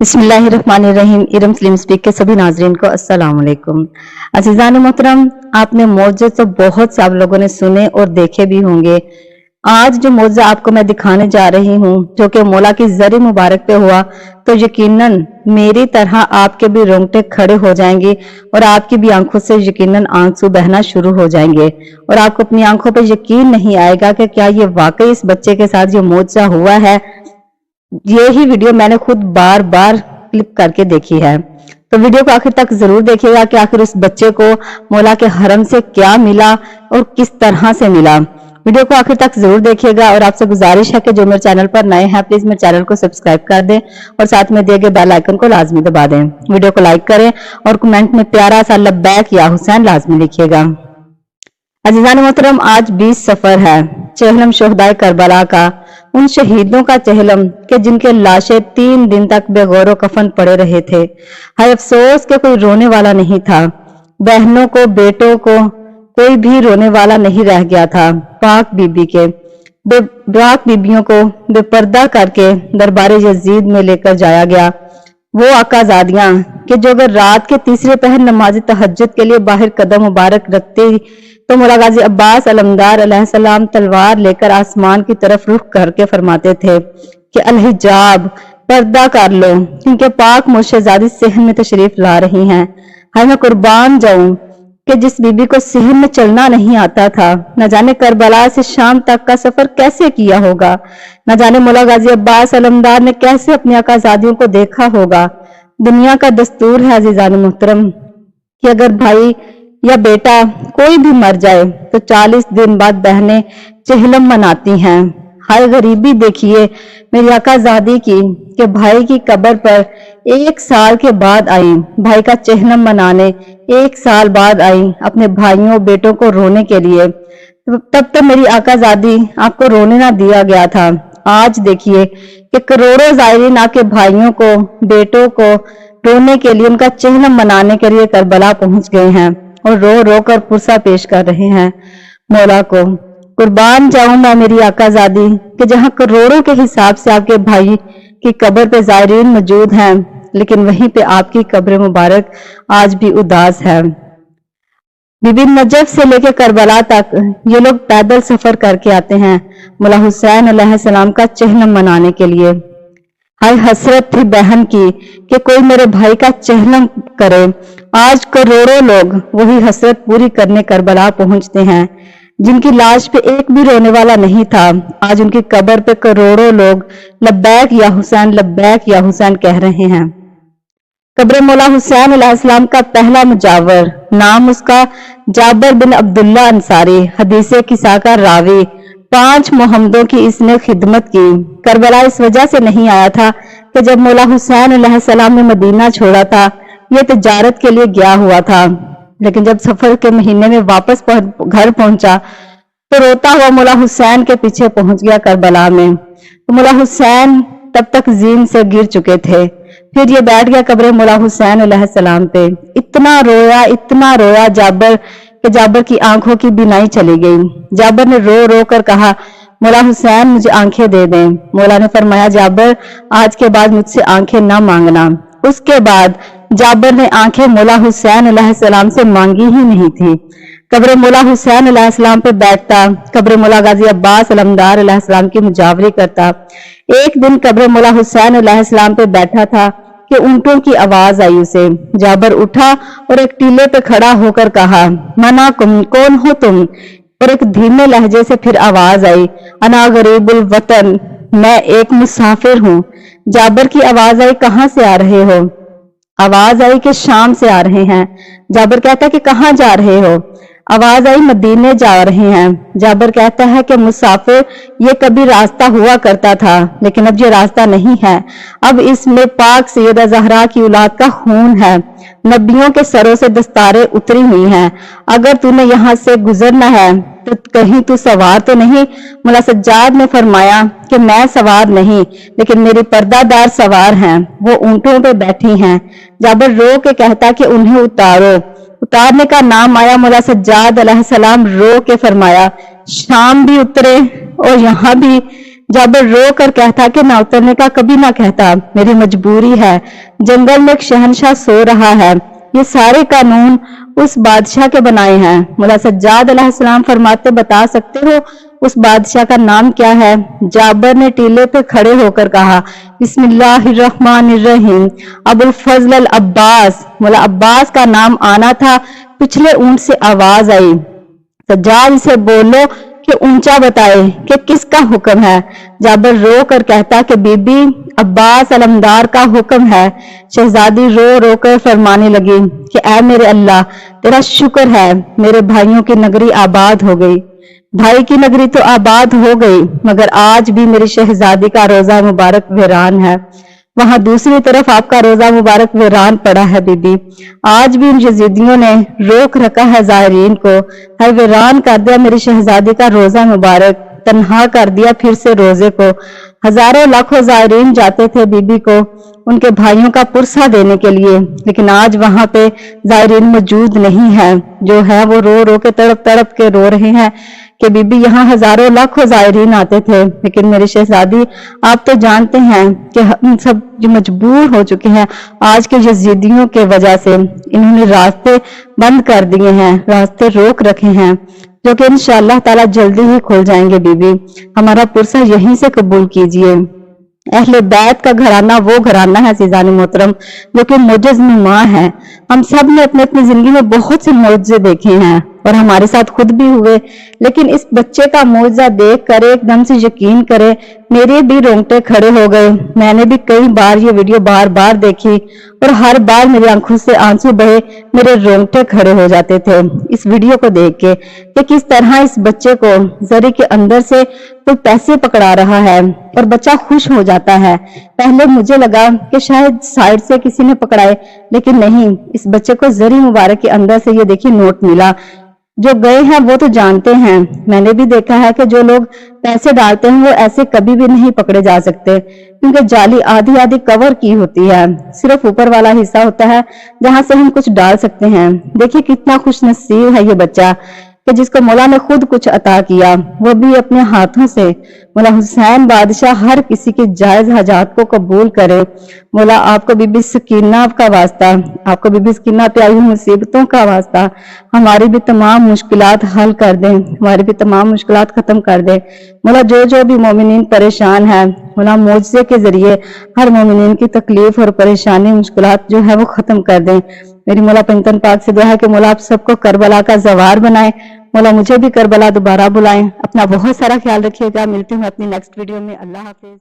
बिस्मिल्लाहिर्रहमानिर्रहीम। Iram slim speak के सभी नाजरीन को अस्सलाम वालेकुम। अज़ीज़ान मोहतरम, आपने मौजे तो बहुत से आप लोगों ने सुने और देखे भी होंगे। आज जो मौजा आपको मैं दिखाने जा रही हूँ, जो कि मौला की ज़री मुबारक पे हुआ, तो यकीनन मेरी तरह आपके भी रोंगटे खड़े हो जाएंगे और आपकी भी आंखों से यकीनन आंसू बहना शुरू हो जाएंगे और आपको अपनी आंखों पर यकीन नहीं आएगा कि क्या ये वाकई इस बच्चे के साथ ये मौजा हुआ है। ये ही वीडियो मैंने खुद बार बार क्लिप करके देखी है, तो वीडियो को आखिर तक जरूर देखिएगा कि आखिर उस बच्चे को मौला के हरम से क्या मिला और किस तरह से मिला। वीडियो को आखिर तक जरूर देखिएगा और आपसे गुजारिश है कि जो मेरे चैनल पर नए हैं प्लीज मेरे चैनल को सब्सक्राइब कर दें और साथ में दिए गए बेल आइकन को लाजमी दबा दें। वीडियो को लाइक करें और कमेंट में प्यारा सा लब्बैक या हुसैन लाजमी लिखिएगा। अज़ीज़ान मोहतरम, आज 20 सफर है, चहलम शोहदाए करबला का, उन शहीदों का चहलम कि जिनके लाशें 3 दिन तक बेगौरो कफन पड़े रहे थे। हाय अफसोस के कोई रोने वाला नहीं था, बहनों को बेटों को कोई भी रोने वाला नहीं रह गया था। पाक बीबी के पाक बीबियों को बेपर्दा करके दरबार यजीद में लेकर जाया गया। वो आकाजादियां कि जो अगर रात के तीसरे पहर नमाज तहज्जुद के लिए बाहर कदम मुबारक रखते तो मौला गाजी अब्बास अलमदार अलैहिस्सलाम तलवार लेकर आसमान की तरफ रुख करके फरमाते थे कि अलहिजाब, पर्दा कर लो, क्योंकि पाक मुर्शदादी सेहन में तशरीफ ला रही हैं। हाय मैं कुर्बान जाऊं कि जिस बीबी को सेहन में चलना नहीं आता था, न जाने करबला से शाम तक का सफर कैसे किया होगा, न जाने मौला गाजी अब्बास अलमदार ने कैसे अपनी आकाजादियों को देखा होगा। दुनिया का दस्तूर है अज़ीज़ान मोहतरम कि अगर भाई या बेटा कोई भी मर जाए तो 40 दिन बाद बहनें चहलम मनाती हैं। हाय गरीबी देखिए मेरी आकाजादी की कि भाई की कब्र पर 1 साल के बाद आई, भाई का चहलम मनाने 1 साल बाद आई अपने भाइयों बेटों को रोने के लिए। तब तो मेरी आकाजादी आपको रोने ना दिया गया था। आज देखिए कि करोड़ों ज़ायरीन आपके भाइयों को बेटों को रोने के लिए, उनका चहलम मनाने के लिए करबला पहुंच गए हैं और रो रो कर पुरसा पेश कर रहे हैं मौला को। कुर्बान जाऊं मैं मेरी आकाजादी कि जहां करोड़ों के हिसाब से आपके भाई की कब्र पे ज़ायरीन मौजूद हैं, लेकिन वहीं पे आपकी कब्र मुबारक आज भी उदास है। बीबी नजफ से लेकर करबला तक ये लोग पैदल सफर करके आते हैं मौला हुसैन अलैहिस्सलाम का चहलम मनाने के लिए। हाय हसरत थी बहन की कि कोई मेरे भाई का चहलम करे। आज करोड़ों लोग वही हसरत पूरी करने करबला पहुंचते हैं। जिनकी लाश पे एक भी रोने वाला नहीं था, आज उनकी कब्र पे करोड़ों लोग लब्बैक या हुसैन, लब्बैक या हुसैन कह रहे हैं। कब्र मौला हुसैन अलैहिस्सलाम का पहला मुजावर, नाम उसका जाबर बिन अब्दुल्ला अंसारी, हदीसे किसा का रावी, 5 मोहम्मदों की इसने खिदमत की। करबला इस वजह से नहीं आया था कि जब मौला हुसैन अलैहिस्सलाम ने मदीना छोड़ा था, ये तिजारत के लिए गया हुआ था, लेकिन जब सफर के महीने में वापस घर पहुंचा तो रोता हुआ मौला हुसैन के पीछे पहुंच गया करबला में। तो मौला हुसैन तब तक जीन से गिर चुके थे। फिर ये बैठ गया कब्र मौला हुसैन अलैहिस्सलाम पे। इतना रोया जाबर कि जाबर की आंखों की बिनाई चली गई। जाबर ने रो रो कर कहा, मौला हुसैन मुझे आंखें दे दें। मौला ने फरमाया, जाबर आज के बाद मुझसे आंखें ना मांगना। उसके बाद जाबर ने आंखें मौला हुसैन अलैहिस्सलाम से मांगी ही नहीं थी। कब्र मौला हुसैन अलैहिस्सलाम पे बैठता, कब्र मौला गाजी अब्बास अलमदार अलैहिस्सलाम की मुजावरी करता। एक दिन कब्र मौला हुसैन अलैहिस्सलाम पे बैठा था कि ऊंटों की आवाज आई उसे। जाबर उठा और एक टीले पे खड़ा होकर कहा, मना कौन हो तुम? और एक धीमे लहजे से फिर आवाज आई, अना गरीबुल वतन, मैं एक मुसाफिर हूँ। जाबर की आवाज आई, कहाँ से आ रहे हो? आवाज आई कि शाम से आ रहे हैं। जाबर कहता है कि कहाँ जा रहे हो? आवाज आई, मदीने जा रहे हैं। जाबर कहता है कि मुसाफिर ये कभी रास्ता हुआ करता था, लेकिन अब ये रास्ता नहीं है। अब इसमें पाक सैयदा ज़हरा की औलाद का खून है, नबियों के सरों से दस्तारें उतरी हुई हैं। अगर तूने यहाँ से गुजरना है तो कहीं तू सवार तो नहीं? मौला सज्जाद ने फरमाया कि मैं सवार नहीं, लेकिन मेरी पर्दादार सवार हैं, वो ऊंटों पे बैठी हैं। जाबर रो के कहता कि उन्हें उतारो। उतारने का नाम आया, मौला सज्जाद अलैहिस्सलाम रो के फरमाया, शाम भी उतरे और यहाँ भी जाबिर रो कर कहता कि ना उतरने का, कभी ना कहता मेरी मजबूरी है, जंगल में एक शहनशाह सो रहा है, ये सारे कानून उस बादशाह के बनाए हैं। मुला सज्जाद अलैहिस्सलाम फरमाते, बता सकते हो उस बादशाह का नाम क्या है? जाबिर ने टीले पे खड़े होकर कहा, बिस्मिल्लाहिर्रहमानिर्रहीम, अबुल फजल अल अब्बास। मुला अब्बास का नाम आना था। पिछले ऊंट से आवाज आई, सज्जाद से बोलो कि ऊंचा बताए कि किसका हुक्म है। जाबिर रो कर कहता कि बीबी अब्बास अलमदार का हुक्म है। शहजादी रो रो कर फरमाने लगी कि ऐ मेरे अल्लाह, तेरा शुक्र है मेरे भाइयों की नगरी आबाद हो गई। भाई की नगरी तो आबाद हो गई, मगर आज भी मेरी शहजादी का रोजा मुबारक वीरान है। वहां दूसरी तरफ आपका रोजा मुबारक वीरान पड़ा है बीबी। आज भी इन यजीदियों ने रोक रखा है जायरीन को, है वीरान कर दिया मेरी शहजादी का रोजा मुबारक, तन्हा कर दिया फिर से रोजे को। हजारों लाखों जायरीन जाते थे बीबी को उनके भाइयों का पुरसा देने के लिए, लेकिन आज वहां पे जायरीन मौजूद नहीं है। जो है वो रो रो के तड़प तड़प के रो रहे हैं कि बीबी यहाँ हजारों लाखों जायरीन आते थे, लेकिन मेरी शहजादी आप तो जानते हैं कि हम सब जो मजबूर हो चुके हैं आज के यजीदियों के वजह से। इन्होंने रास्ते बंद कर दिए हैं, रास्ते रोक रखे हैं, जो कि इंशाअल्लाह ताला जल्दी ही खुल जाएंगे। बीबी हमारा पुरसा यहीं से कबूल कीजिए। अहले बैत का घराना वो घराना है अज़ीज़ान मोहतरम जो कि मोजज़ नुमा है। हम सब ने अपनी अपनी जिंदगी में बहुत से मोजे देखे हैं और हमारे साथ खुद भी हुए, लेकिन इस बच्चे का मोजा देख कर एकदम से यकीन करे मेरे भी रोंगटे खड़े हो गए। मैंने भी कई बार ये वीडियो बार बार देखी और हर बार मेरी आंखों से आंसू बहे, मेरे रोंगटे खड़े हो जाते थे इस वीडियो को देख के कि किस तरह इस बच्चे को जरी के अंदर से कोई पैसे पकड़ा रहा है और बच्चा खुश हो जाता है। पहले मुझे लगा कि शायद साइड से किसी ने पकड़ाए, लेकिन नहीं, इस बच्चे को जरी मुबारक के अंदर से ये देखिए नोट मिला। जो गए हैं वो तो जानते हैं, मैंने भी देखा है कि जो लोग पैसे डालते हैं वो ऐसे कभी भी नहीं पकड़े जा सकते, क्योंकि जाली आधी आधी कवर की होती है, सिर्फ ऊपर वाला हिस्सा होता है जहां से हम कुछ डाल सकते हैं। देखिए कितना खुश नसीब है ये बच्चा कि जिसको मौला ने खुद कुछ अता किया, वो भी अपने हाथों से। मौला हुसैन बादशाह हर किसी की जायज हाजात को कबूल करे। मौला आपको बीबी सकीना का वास्ता, आपको बीबी सकीना पे आई हुई मुसीबतों का वास्ता हमारी भी तमाम मुश्किलात हल कर दे, हमारी भी तमाम मुश्किलात खत्म कर दे। मौला जो जो भी मोमिनीन परेशान है, मौला मोजज़े के जरिए हर मोमिनीन की तकलीफ और परेशानी मुश्किलात जो है वो खत्म कर दे। मेरी मौला पंजतन पाक से दुआ है कि मौला आप सबको करबला का जवार बनाए। मौला मुझे भी करबला दोबारा बुलाएं। अपना बहुत सारा ख्याल रखिएगा। मिलती हूँ अपनी नेक्स्ट वीडियो में। अल्लाह हाफिज।